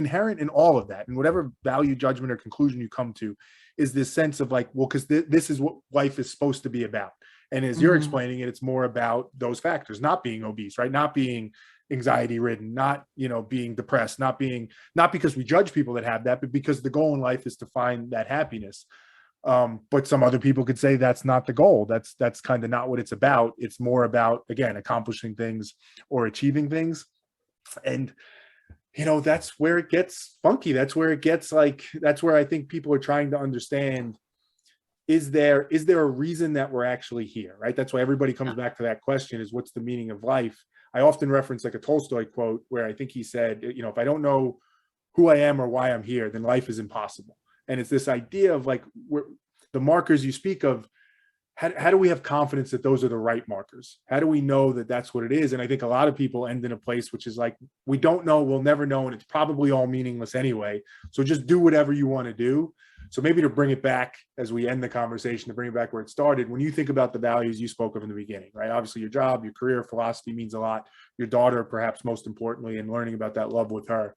inherent in all of that, and whatever value, judgment, or conclusion you come to, is this sense of like, well, because this is what life is supposed to be about. And as you're explaining it, it's more about those factors, not being obese, right? Not being anxiety ridden, not, being depressed, not because we judge people that have that, but because the goal in life is to find that happiness. But some other people could say that's not the goal. That's kind of not what it's about. It's more about, again, accomplishing things or achieving things. And, that's where it gets funky. That's where I think people are trying to understand, is there a reason that we're actually here, right? That's why everybody comes back to that question, is what's the meaning of life? I often reference like a Tolstoy quote where I think he said, if I don't know who I am or why I'm here, then life is impossible. And it's this idea of like, the markers you speak of, how do we have confidence that those are the right markers? How do we know that that's what it is? And I think a lot of people end in a place which is like, we don't know, we'll never know, and it's probably all meaningless anyway. So just do whatever you want to do. So maybe to bring it back as we end the conversation, to bring it back where it started, when you think about the values you spoke of in the beginning, right? Obviously your job, your career, philosophy means a lot. Your daughter, perhaps most importantly, and learning about that love with her.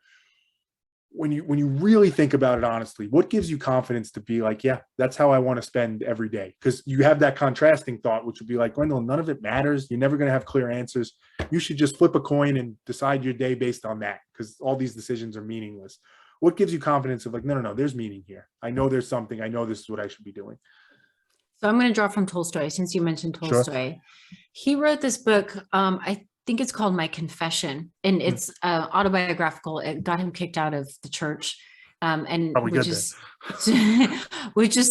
When you really think about it honestly, what gives you confidence to be like, yeah, that's how I want to spend every day? Because you have that contrasting thought, which would be like, Gwendolyn, none of it matters. You're never going to have clear answers. You should just flip a coin and decide your day based on that, because all these decisions are meaningless. What gives you confidence of like, no, there's meaning here. I know there's something. I know this is what I should be doing. So I'm going to draw from Tolstoy, since you mentioned Tolstoy. Sure. He wrote this book, I think it's called My Confession, and it's autobiographical. It got him kicked out of the church, and which is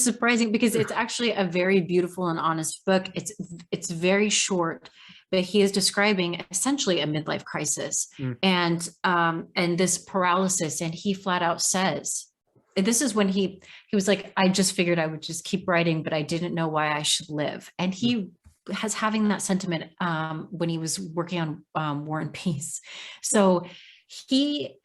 surprising, because it's actually a very beautiful and honest book. It's very short, but he is describing essentially a midlife crisis and this paralysis. And he flat out says, this is when he was like, I just figured I would just keep writing, but I didn't know why I should live. And he has having that sentiment when he was working on War and Peace. So he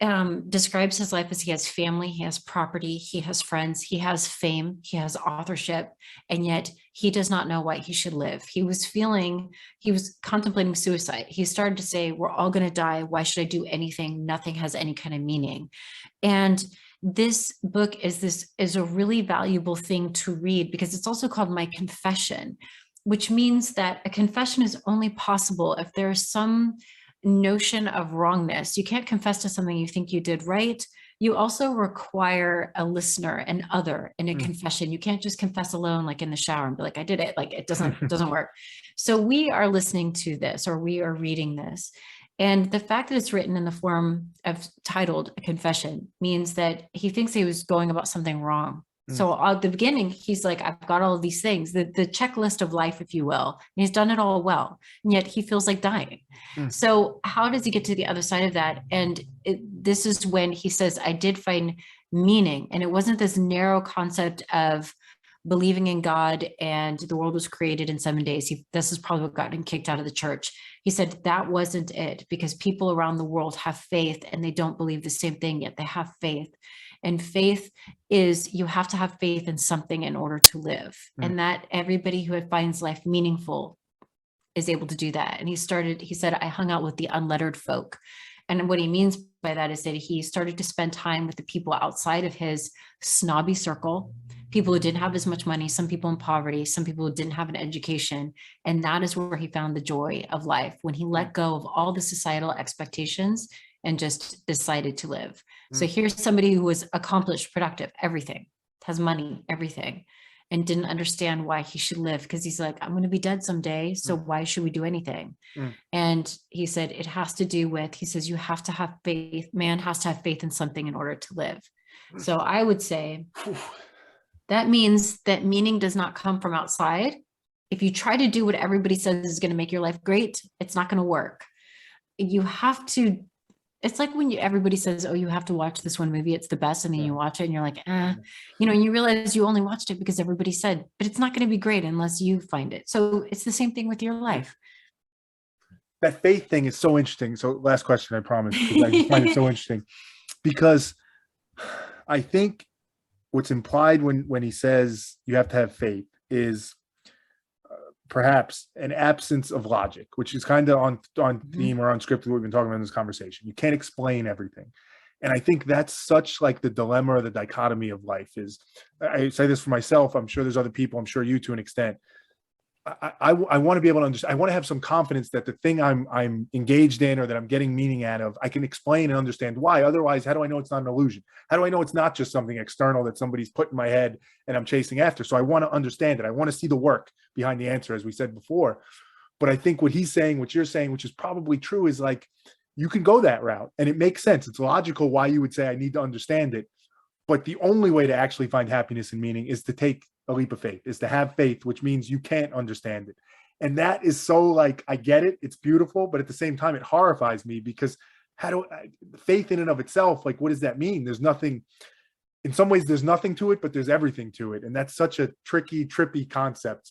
describes his life as he has family, he has property, he has friends, he has fame, he has authorship, and yet he does not know why he should live. He was contemplating suicide. He started to say, we're all going to die. Why should I do anything? Nothing has any kind of meaning. And this book is a really valuable thing to read, because it's also called My Confession, which means that a confession is only possible if there's some notion of wrongness. You can't confess to something you think you did right. You also require a listener, an other in a confession. You can't just confess alone, like in the shower, and be like, I did it. Like it doesn't work. So we are listening to this, or we are reading this. And the fact that it's written in the form of titled a confession means that he thinks he was going about something wrong. So at the beginning, he's like, I've got all of these things, the checklist of life, if you will, and he's done it all well, and yet he feels like dying. So how does he get to the other side of that? And this is when he says, I did find meaning. And it wasn't this narrow concept of believing in God and the world was created in 7 days. This is probably what got him kicked out of the church. He said that wasn't it, because people around the world have faith and they don't believe the same thing, yet they have faith. And faith is, you have to have faith in something in order to live. And that everybody who finds life meaningful is able to do that. And he said, I hung out with the unlettered folk. And what he means by that is that he started to spend time with the people outside of his snobby circle, people who didn't have as much money, some people in poverty, some people who didn't have an education. And that is where he found the joy of life, when he let go of all the societal expectations and just decided to live. So here's somebody who was accomplished, productive, everything, has money, everything, and didn't understand why he should live, because he's like, I'm going to be dead someday, so why should we do anything? And he said it has to do with, he says, you have to have faith. Man has to have faith in something in order to live. So I would say that means that meaning does not come from outside. If you try to do what everybody says is going to make your life great, it's not going to work. You have to, it's like when everybody says, oh, you have to watch this one movie, it's the best. And then you watch it and you're like, and you realize you only watched it because everybody said, but it's not going to be great unless you find it. So it's the same thing with your life. That faith thing is so interesting. So last question, I promise, because I just find it so interesting, because I think what's implied when he says you have to have faith is perhaps an absence of logic, which is kind of on theme or unscripted what we've been talking about in this conversation. You can't explain everything. And I think that's such like the dilemma or the dichotomy of life is, I say this for myself, I'm sure there's other people, I'm sure you to an extent. I want to be able to understand. I want to have some confidence that the thing I'm engaged in or that I'm getting meaning out of, I can explain and understand why. Otherwise, how do I know it's not an illusion? How do I know it's not just something external that somebody's put in my head and I'm chasing after? So I want to understand it. I want to see the work behind the answer, as we said before. But I think what he's saying, what you're saying, which is probably true, is like you can go that route and it makes sense. It's logical why you would say I need to understand it. But the only way to actually find happiness and meaning is to take a leap of faith, is to have faith, which means you can't understand it. And that is so like, I get it. It's beautiful. But at the same time, it horrifies me because faith in and of itself, like, what does that mean? There's nothing, in some ways, there's nothing to it, but there's everything to it. And that's such a tricky, trippy concept.